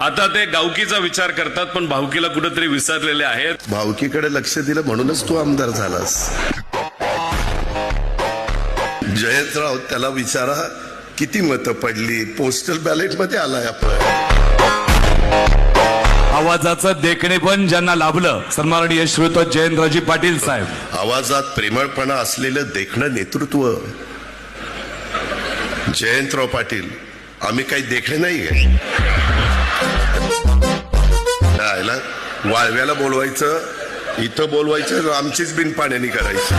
आता ते गावकीचा विचार करतात पण भावकीला कुठेतरी विसरलेले आहेत. भावकीकडे लक्ष दिलं म्हणूनच तू आमदार झालास. जयंतराव त्याला विचारा किती मतं पडली. पोस्टल बॅलेट मध्ये आलाय आपण. आवाजाचं देखणे पण ज्यांना लाभलं सन्माननीय श्रीयुत जयंतरावजी पाटील साहेब. आवाजात प्रेमळपणा असलेलं देखणं नेतृत्व जयंतराव पाटील. आम्ही काही देखणे नाहीये. वाळव्याला बोलवायचं, इथं बोलवायचं, आमचीच बिन पाण्यानी करायची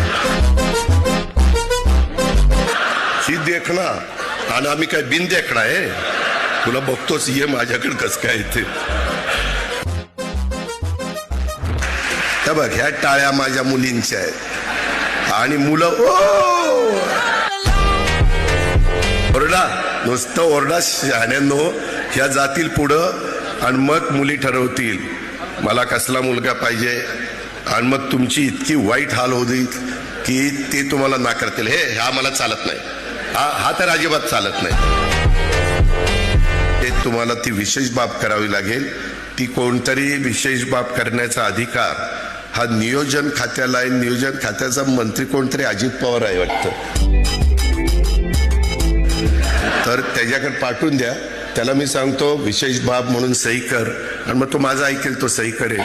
ही देखणा. आणि आम्ही काय बिन देखणा आहे. तुला बघतोच ये माझ्याकडे कस काय येते. बघ ह्या टाळ्या माझ्या मुलींच्या आहेत आणि मुलं ओरडा, नुसतं ओरडा शहाण्यांनो. ह्या जातील पुढं आणि मग मुली ठरवतील मला कसला मुलगा पाहिजे. आणि मग तुमची इतकी वाईट हाल होईल की ते तुम्हाला नाकारतील. हा मला चालत नाही, हा तर अजिबात चालत नाही. ते तुम्हाला ती विशेष बाब करावी लागेल. ती कोणतरी विशेष बाब करण्याचा अधिकार हा नियोजन खात्याला आहे. नियोजन खात्याचा मंत्री कोणतरी अजित पवार आहे वाटतं. तर त्याच्याकडे पाठवून द्या. त्याला मी सांगतो विशेष बाब म्हणून सही कर आणि मग तो माझा ऐकेल, तो सही करेल.